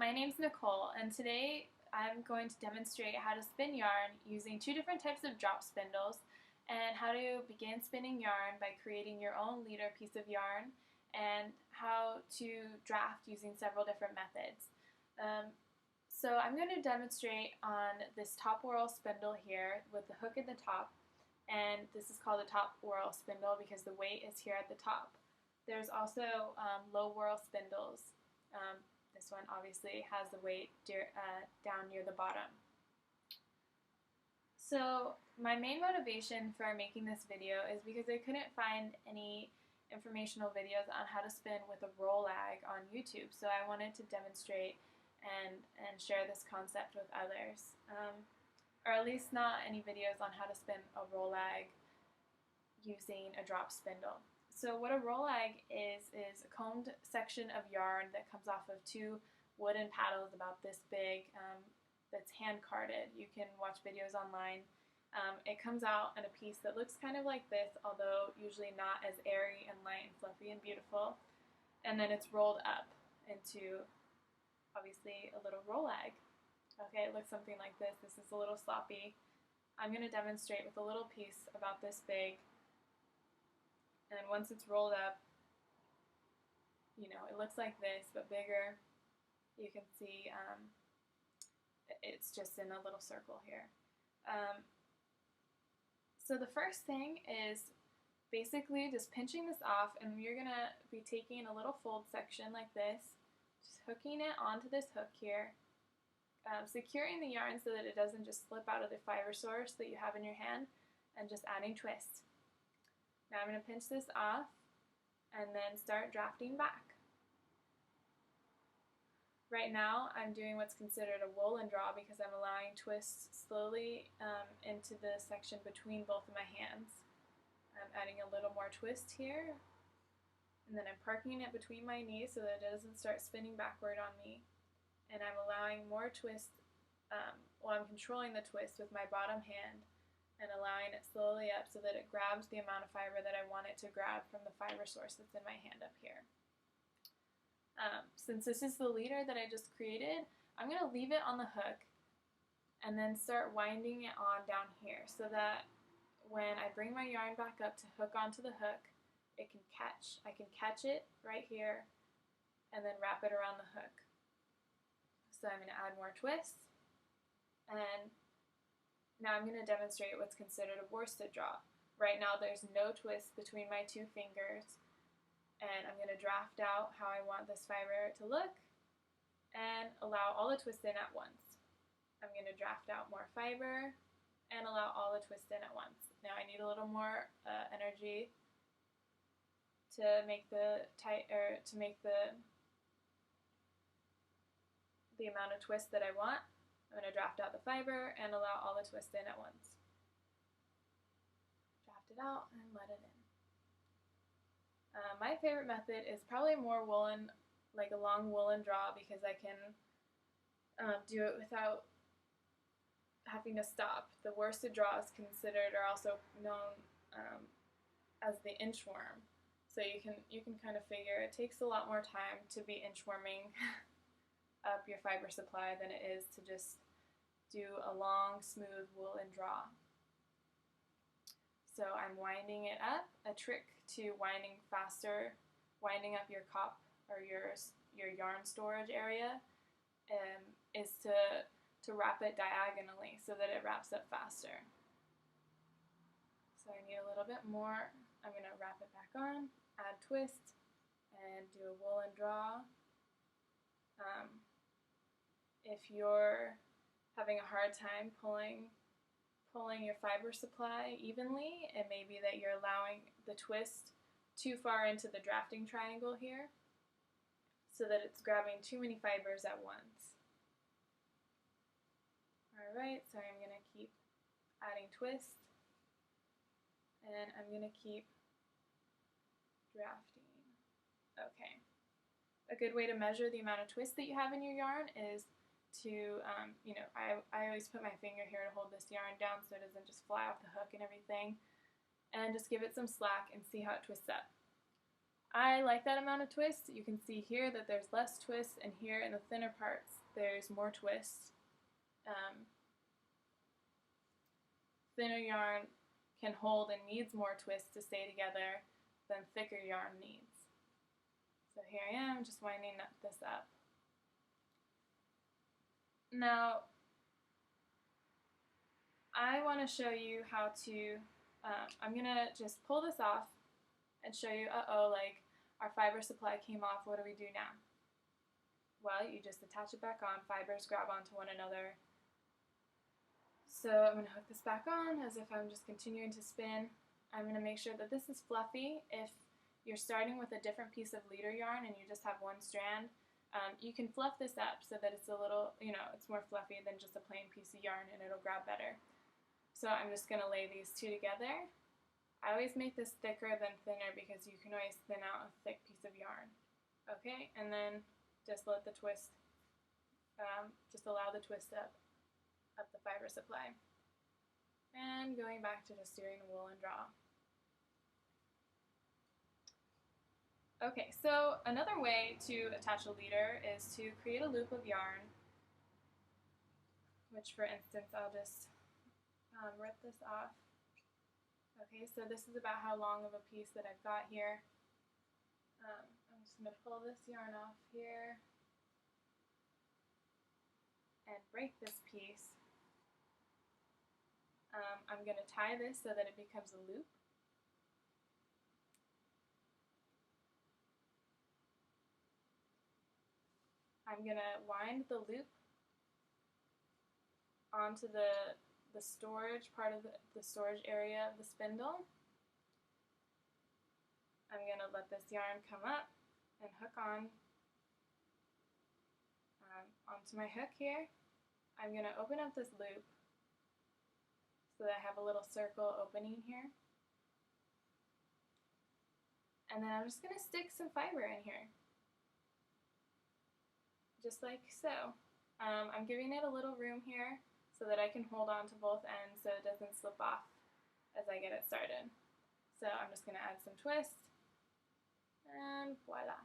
My name's Nicole, and today I'm going to demonstrate how to spin yarn using two different types of drop spindles and how to begin spinning yarn by creating your own leader piece of yarn and how to draft using several different methods. So I'm going to demonstrate on this top whorl spindle here with the hook at the top, and this is called a top whorl spindle because the weight is here at the top. There's also low whorl spindles. This one obviously has the weight down near the bottom. So my main motivation for making this video is because I couldn't find any informational videos on how to spin with a rolag on YouTube, so I wanted to demonstrate and share this concept with others, or at least not any videos on how to spin a rolag using a drop spindle. So what a rolag is a combed section of yarn that comes off of two wooden paddles about this big that's hand carded. You can watch videos online. It comes out in a piece that looks kind of like this, although usually not as airy and light and fluffy and beautiful. And then it's rolled up into obviously a little rolag. Okay, it looks something like this. This is a little sloppy. I'm going to demonstrate with a little piece about this big. And once it's rolled up, you know, it looks like this, but bigger. You can see it's just in a little circle here. So the first thing is basically just pinching this off, and you're going to be taking a little fold section like this, just hooking it onto this hook here, securing the yarn so that it doesn't just slip out of the fiber source that you have in your hand, and just adding twist. Now I'm going to pinch this off and then start drafting back. Right now I'm doing what's considered a woolen draw because I'm allowing twists slowly into the section between both of my hands. I'm adding a little more twist here, and then I'm parking it between my knees so that it doesn't start spinning backward on me. And I'm allowing more twist, I'm controlling the twist with my bottom hand and allowing it slowly up so that it grabs the amount of fiber that I want it to grab from the fiber source that's in my hand up here. Since this is the leader that I just created, I'm going to leave it on the hook and then start winding it on down here so that when I bring my yarn back up to hook onto the hook, it can catch. I can catch it right here and then wrap it around the hook. So I'm going to add more twists, and now I'm going to demonstrate what's considered a worsted draw. Right now there's no twist between my two fingers, and I'm going to draft out how I want this fiber to look and allow all the twists in at once. I'm going to draft out more fiber and allow all the twists in at once. Now I need a little more energy to make the amount of twist that I want. I'm going to draft out the fiber and allow all the twist in at once. Draft it out and let it in. My favorite method is probably more woolen, like a long woolen draw, because I can do it without having to stop. The worsted draws are also known as the inchworm. So you can kind of figure it takes a lot more time to be inchworming up your fiber supply than it is to just do a long, smooth woolen draw. So I'm winding it up. A trick to winding faster, winding up your cup or your yarn storage area is to wrap it diagonally so that it wraps up faster. So I need a little bit more. I'm going to wrap it back on, add twist, and do a woolen draw. If you're having a hard time pulling your fiber supply evenly, it may be that you're allowing the twist too far into the drafting triangle here so that it's grabbing too many fibers at once. Alright, so I'm going to keep adding twist, and I'm going to keep drafting. Okay. A good way to measure the amount of twist that you have in your yarn is to, I always put my finger here to hold this yarn down so it doesn't just fly off the hook and everything, and just give it some slack and see how it twists up. I like that amount of twist. You can see here that there's less twist, and here in the thinner parts there's more twist. Thinner yarn can hold and needs more twist to stay together than thicker yarn needs. So here I am just winding this up. Now I want to show you how to, I'm going to just pull this off and show you, like our fiber supply came off, what do we do now? Well, you just attach it back on, fibers grab onto one another. So I'm going to hook this back on as if I'm just continuing to spin. I'm going to make sure that this is fluffy. If you're starting with a different piece of leader yarn and you just have one strand, you can fluff this up so that it's a little, it's more fluffy than just a plain piece of yarn, and it'll grab better. So I'm just going to lay these two together. I always make this thicker than thinner because you can always thin out a thick piece of yarn. Okay, and then just let the twist, just allow the twist up the fiber supply. And going back to just doing the woolen draw. Okay, so another way to attach a leader is to create a loop of yarn, which for instance I'll just rip this off. Okay, so this is about how long of a piece that I've got here. I'm just going to pull this yarn off here and break this piece. I'm going to tie this so that it becomes a loop. I'm going to wind the loop onto the storage part of the storage area of the spindle. I'm going to let this yarn come up and hook on onto my hook here. I'm going to open up this loop so that I have a little circle opening here. And then I'm just going to stick some fiber in here, just like so. I'm giving it a little room here so that I can hold on to both ends so it doesn't slip off as I get it started. So I'm just going to add some twist, and voila.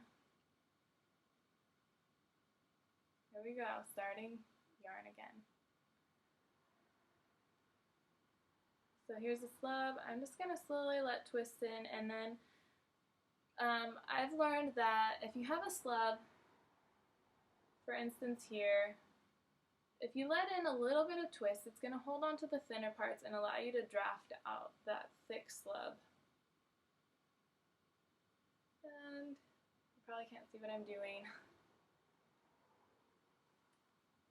Here we go, starting yarn again. So here's the slub. I'm just going to slowly let twist in, and then I've learned that if you have a slub, for instance here, if you let in a little bit of twist, it's going to hold on to the thinner parts and allow you to draft out that thick slub. And you probably can't see what I'm doing.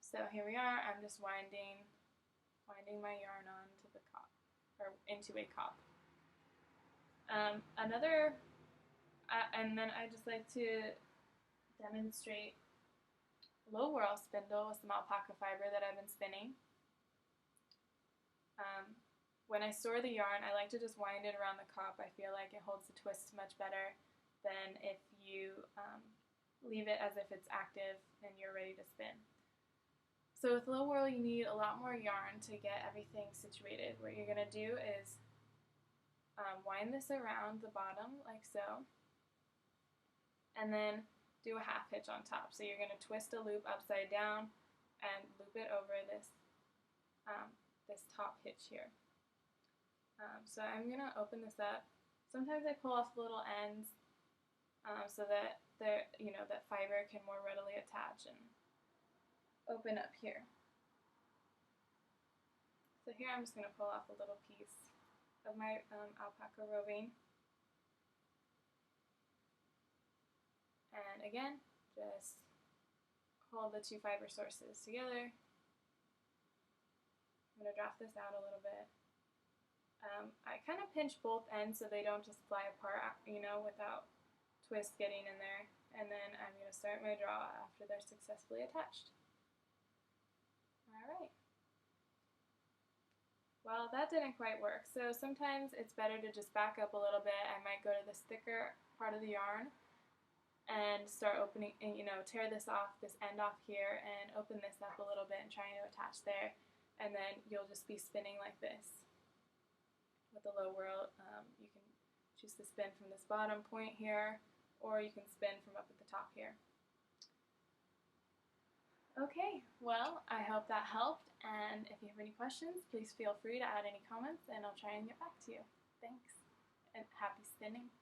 So here we are. I'm just winding my yarn onto the cop, or into a cop. And then I just like to demonstrate low whorl spindle with some alpaca fiber that I've been spinning. When I store the yarn, I like to just wind it around the cop. I feel like it holds the twist much better than if you leave it as if it's active and you're ready to spin. So with low whorl, you need a lot more yarn to get everything situated. What you're going to do is wind this around the bottom like so, and then do a half hitch on top. So you're going to twist a loop upside down and loop it over this this top hitch here. So I'm going to open this up. Sometimes I pull off the little ends so that that fiber can more readily attach and open up here. So here I'm just going to pull off a little piece of my alpaca roving. And again, just hold the two fiber sources together. I'm going to draft this out a little bit. I kind of pinch both ends so they don't just fly apart, without twist getting in there. And then I'm going to start my draw after they're successfully attached. Alright. Well, that didn't quite work. So sometimes it's better to just back up a little bit. I might go to this thicker part of the yarn and start opening, and tear this off, this end off here, and open this up a little bit and trying to attach there. And then you'll just be spinning like this. With the low whorl, you can choose to spin from this bottom point here, or you can spin from up at the top here. Okay, well, I hope that helped, and if you have any questions, please feel free to add any comments and I'll try and get back to you. Thanks, and happy spinning.